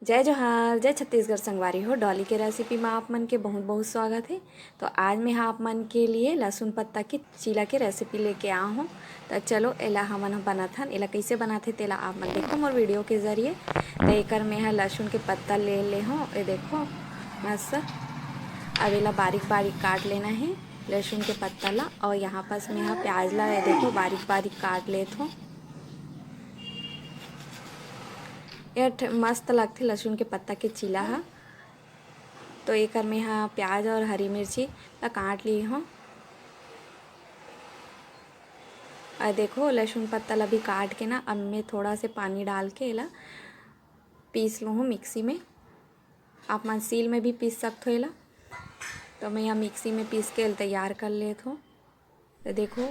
जय जोहार, जय छत्तीसगढ़ संगवारी हो। डॉली के रेसिपी में आप मन के बहुत बहुत स्वागत है। तो आज मैं आप मन के लिए लहसुन पत्ता की चीला के रेसिपी लेके आ हूँ। तो चलो एला हमन बनाथन, एला कैसे बनाथे तेला आप मन देखो मोर वीडियो के ज़रिए। तो एकर में लहसुन के पत्ता ले हो, ये देखो मस्त। अब एला बारीक बारीक काट लेना है लहसुन के पत्ता ला। और यहाँ पास में प्याज ला, ये देखो बारीक बारीक काट लेत हो। यह मस्त लगथे लहसुन के पत्ता के चीला हा। तो एकर में प्याज और हरी मिर्ची ला काट ली हूँ। और देखो लहसुन पत्ता ला भी काट के अब मैं थोड़ा से पानी डाल के एला पीस लूँ हूँ मिक्सी में। आप मन सील में भी पीस सकते हो एला। तो मैं यहाँ मिक्सी में पीस के तैयार कर लेत हूँ। तो देखो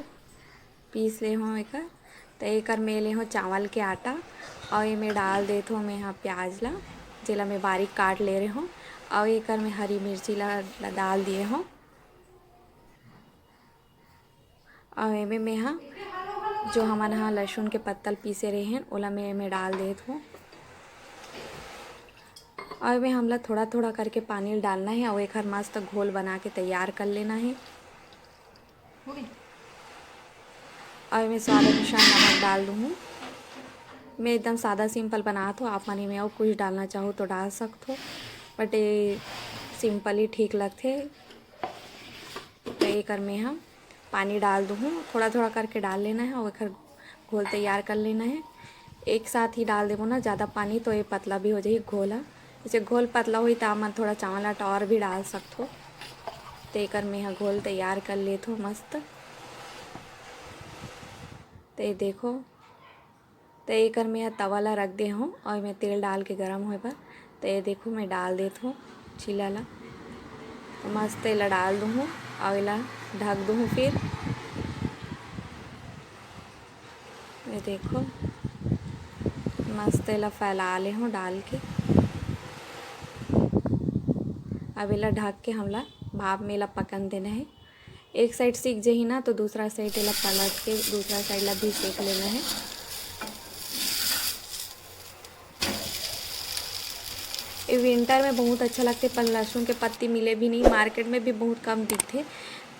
पीस ले हूँ एकर। तो एकर में ले हूँ चावल के आटा और ये मैं डाल देत हूँ मैं यहाँ प्याज ला, जेला मैं बारीक काट ले रही हूँ। और एकर में हरी मिर्ची ला डाल दिए हूँ। और एमे मैं जो हमन लहसुन के पत्तल पीसे रहे हैं ओला मैं डाल देत हूँ। और में हमला थोड़ा थोड़ा करके पानी डालना है और एक मस्त घोल बना के तैयार कर लेना है। और मैं स्वाद अनुसार नमक डाल दूँ। मैं एकदम सादा सिंपल बनात हूँ, आप मन में और कुछ डालना चाहो तो डाल सकते हो, बट ये सिंपल ही ठीक लगते। तो एकर में हम पानी डाल दूँ, थोड़ा थोड़ा करके डाल लेना है और एक घोल तैयार कर लेना है। एक साथ ही डाल देवो ना ज़्यादा पानी तो ये पतला भी हो जाए घोल। जैसे घोल पतला हुई तो आप थोड़ा चावल आटा और भी डाल सकते हो। तो एकर में घोल तैयार कर लेत हो मस्त। तो ये देखो, तो एकर में तवा ला रख दे हूँ और मैं तेल डाल के गरम होए पर। तो ये देखो मैं डाल देत हूँ चीला ला। तो मस्त एला डाल दूँ और एला ढक दूँ फिर। ये देखो मस्त एला फैला ले हूँ डाल के। अब एला ढक के हमला भाप में एला पकन देना है। एक साइड सीख जाही ना तो दूसरा साइड एला पलट के दूसरा साइड ला भी सेक लेना है। ये विंटर में बहुत अच्छा लगते, पर लहसुन के पत्ती मिले भी नहीं, मार्केट में भी बहुत कम दिखते।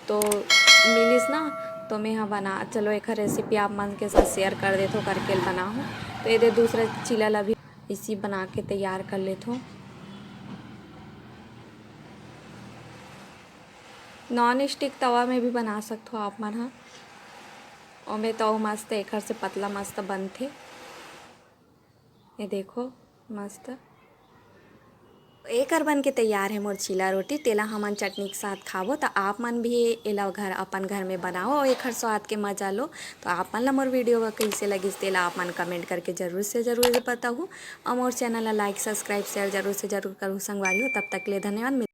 तो मिलिस ना तो मैं बना चलो एक रेसिपी आप मन के साथ शेयर कर देते हो करके बनाऊँ। तो ये दूसरा चीला ला भी इसी बना के तैयार कर लेते हो। नॉन स्टिक तवा में भी बना सकते हो आप मन और मैं तो मस्त एक से पतला मस्त बनते। ये देखो मस्त एकर बन के तैयार है मोर चीला रोटी। तेला हमन चटनी के साथ खाबो। तो आप मन भी एला अपन घर में बनाओ और एक स्वाद के मजा लो। तो आप मन ला मोर वीडियो कैसे लगिस तेला आप मन कमेंट करके जरूर से जरूर बताओ। और मोर चैनल ला लाइक सब्सक्राइब शेयर जरूर से जरूर करूँ संगवारी हो। तब तक ले धन्यवाद।